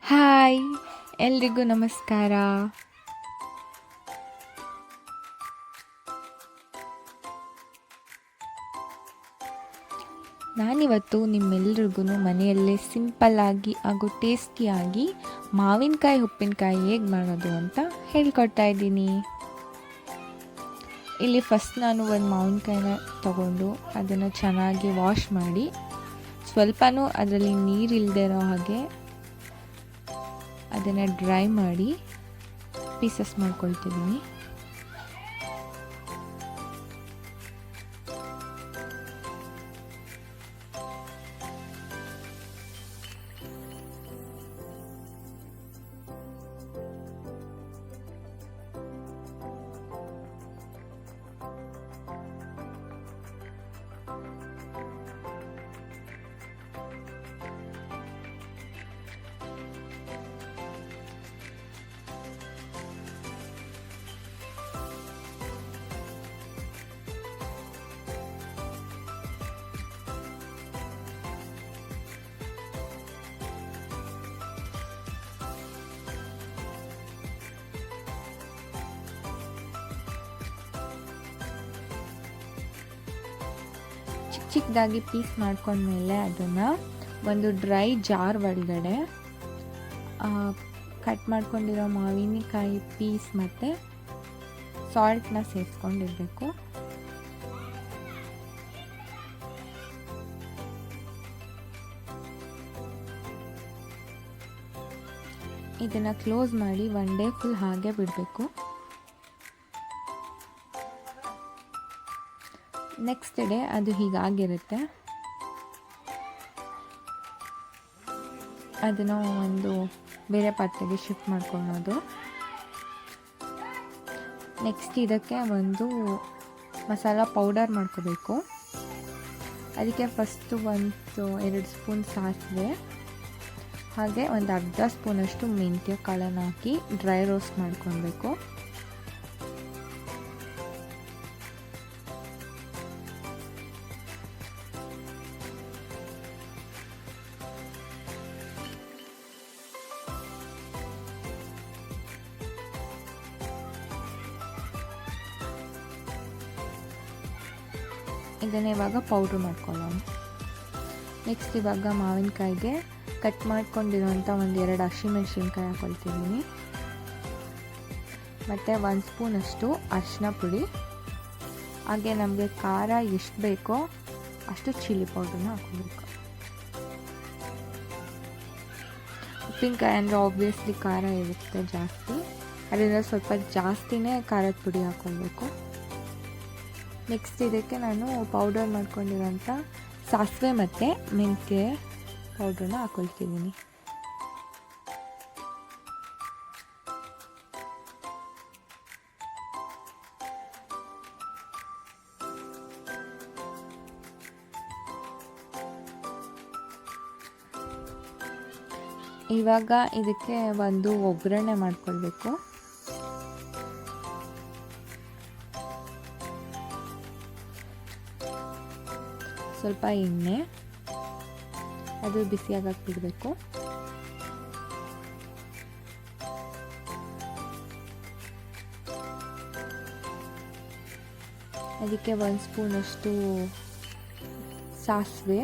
Hi, ಎಲ್ರಿಗೂ ನಮಸ್ಕಾರ. ನಾನಿವತ್ತು ನಿಮ್ಮೆಲ್ರಿಗೂ ಮನೆಯಲ್ಲೇ ಸಿಂಪಲ್ಲಾಗಿ ಹಾಗೂ ಟೇಸ್ಟಿಯಾಗಿ ಮಾವಿನಕಾಯಿ ಉಪ್ಪಿನಕಾಯಿ ಹೇಗೆ ಮಾಡೋದು ಅಂತ ಹೇಳ್ಕೊಡ್ತಾ ಇದ್ದೀನಿ. ಇಲ್ಲಿ ಫಸ್ಟ್ ನಾನು ಒಂದು ಮಾವಿನಕಾಯಿನ ತಗೊಂಡು ಅದನ್ನು ಚೆನ್ನಾಗಿ ವಾಶ್ ಮಾಡಿ ಸ್ವಲ್ಪನೂ ಅದರಲ್ಲಿ ನೀರಿಲ್ಲದೆ ಇರೋ ಹಾಗೆ ಅದನ್ನು ಡ್ರೈ ಮಾಡಿ ಪೀಸಸ್ ಮಾಡ್ಕೊಳ್ತಿದ್ದೀನಿ. ಚಿಕ್ಕದಾಗಿ ಪೀಸ್ ಮಾಡ್ಕೊಂಡ್ಮೇಲೆ ಅದನ್ನು ಒಂದು ಡ್ರೈ ಜಾರ್ ಒಳಗಡೆ ಕಟ್ ಮಾಡ್ಕೊಂಡಿರೋ ಮಾವಿನಕಾಯಿ ಪೀಸ್ ಮತ್ತು ಸಾಲ್ಟ್ನ ಸೇರಿಸ್ಕೊಂಡಿರಬೇಕು. ಇದನ್ನು ಕ್ಲೋಸ್ ಮಾಡಿ 1 ಡೇ ಫುಲ್ ಹಾಗೆ ಬಿಡಬೇಕು. ನೆಕ್ಸ್ಟ್ ಡೇ ಅದು ಹೀಗಾಗಿರುತ್ತೆ. ಅದನ್ನು ಒಂದು ಬೇರೆ ಪಾತ್ರೆಗೆ ಶಿಫ್ಟ್ ಮಾಡ್ಕೊಳ್ಳೋದು. ನೆಕ್ಸ್ಟ್ ಇದಕ್ಕೆ ಒಂದು ಮಸಾಲ ಪೌಡರ್ ಮಾಡ್ಕೋಬೇಕು. ಅದಕ್ಕೆ ಫಸ್ಟು 1-2 ಸ್ಪೂನ್ ಸಾಸಿವೆ ಹಾಗೆ ಒಂದು ಅರ್ಧ ಸ್ಪೂನಷ್ಟು ಮೆಂತ್ಯ ಕಾಳನ್ನು ಹಾಕಿ ಡ್ರೈ ರೋಸ್ಟ್ ಮಾಡ್ಕೊಳ್ಬೇಕು. ಇದನ್ನು ಇವಾಗ ಪೌಡ್ರ್ ಮಾಡ್ಕೊಳ್ಳೋಣ. ನೆಕ್ಸ್ಟ್ ಇವಾಗ ಮಾವಿನಕಾಯಿಗೆ ಕಟ್ ಮಾಡ್ಕೊಂಡಿರೋಂಥ 1-2 ಹಸಿಮೆಣ್ಸಿನ್ಕಾಯಿ ಹಾಕ್ಕೊಳ್ತಿದ್ದೀನಿ. ಮತ್ತು 1 ಸ್ಪೂನಷ್ಟು ಅರಿಶಿನ ಪುಡಿ, ಹಾಗೆ ನಮಗೆ ಖಾರ ಎಷ್ಟು ಬೇಕೋ ಅಷ್ಟು ಚಿಲ್ಲಿ ಪೌಡ್ರನ್ನ ಹಾಕ್ಕೊಳ್ಬೇಕು. ಉಪ್ಪಿನಕಾಯಿ ಅಂದರೆ ಆಬ್ವಿಯಸ್ಲಿ ಖಾರ ಇರುತ್ತೆ ಜಾಸ್ತಿ, ಅದರಿಂದ ಸ್ವಲ್ಪ ಜಾಸ್ತಿನೇ ಖಾರದ ಪುಡಿ ಹಾಕ್ಕೊಳ್ಬೇಕು. ನೆಕ್ಸ್ಟ್ ಇದಕ್ಕೆ ನಾನು ಪೌಡರ್ ಮಾಡ್ಕೊಂಡಿರೋಂಥ ಸಾಸಿವೆ ಮತ್ತು ಮೆಂತ್ಯ ಪೌಡ್ರನ್ನ ಹಾಕ್ಕೊಳ್ತಿದ್ದೀನಿ. ಇವಾಗ ಇದಕ್ಕೆ ಒಂದು ಒಗ್ಗರಣೆ ಮಾಡ್ಕೊಳ್ಬೇಕು. ಸ್ವಲ್ಪ ಎಣ್ಣೆ, ಅದು ಬಿಸಿಯಾಗಕ್ಕೆ ಬಿಡಬೇಕು. ಅದಕ್ಕೆ 1 ಸ್ಪೂನಷ್ಟು ಸಾಸಿವೆ,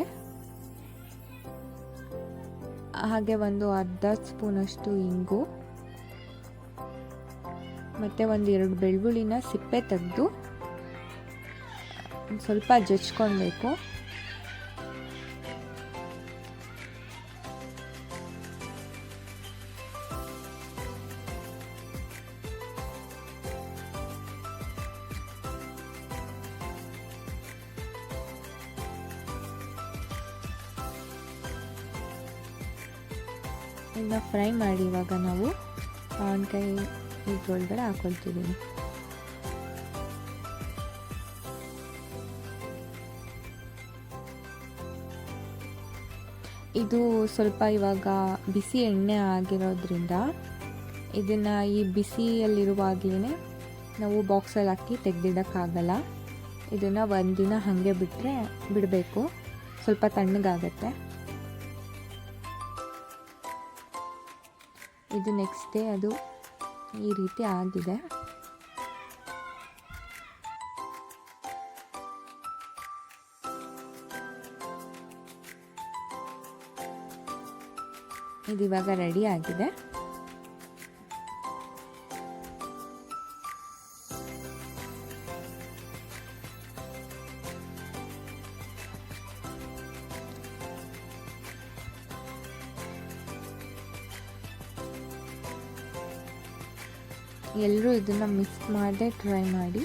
ಹಾಗೆ ಒಂದು ಅರ್ಧ ಸ್ಪೂನಷ್ಟು ಇಂಗು, ಮತ್ತು 1-2 ಬೆಳ್ಳುಳ್ಳಿನ ಸಿಪ್ಪೆ ತೆಗೆದು ಸ್ವಲ್ಪ ಜಜ್ಕೊಳ್ಬೇಕು. ಇನ್ನು ಫ್ರೈ ಮಾಡಿ ಇವಾಗ ನಾವು ಮಾವಿನಕಾಯಿ ಇದ್ರೊಳಗಡೆ ಹಾಕ್ಕೊಳ್ತಿದ್ದೀನಿ. ಇದು ಸ್ವಲ್ಪ ಇವಾಗ ಬಿಸಿ ಎಣ್ಣೆ ಆಗಿರೋದ್ರಿಂದ ಇದನ್ನು ಈ ಬಿಸಿಯಲ್ಲಿರುವಾಗಲೇ ನಾವು ಬಾಕ್ಸಲ್ಲಿ ಹಾಕಿ ತೆಗೆದಿಡೋಕ್ಕಾಗಲ್ಲ. ಇದನ್ನು ಒಂದಿನ ಹಾಗೆ ಬಿಡಬೇಕು, ಸ್ವಲ್ಪ ತಣ್ಣಗಾಗತ್ತೆ. ಇದು ನೆಕ್ಸ್ಟ್ ಡೇ ಅದು ಈ ರೀತಿ ಆಗಿದೆ. ಇದು ಇವಾಗ ರೆಡಿ ಆಗಿದೆ. ಎಲ್ಲರೂ ಇದನ್ನು ಮಿಕ್ಸ್ ಮಾಡದೆ ಟ್ರೈ ಮಾಡಿ.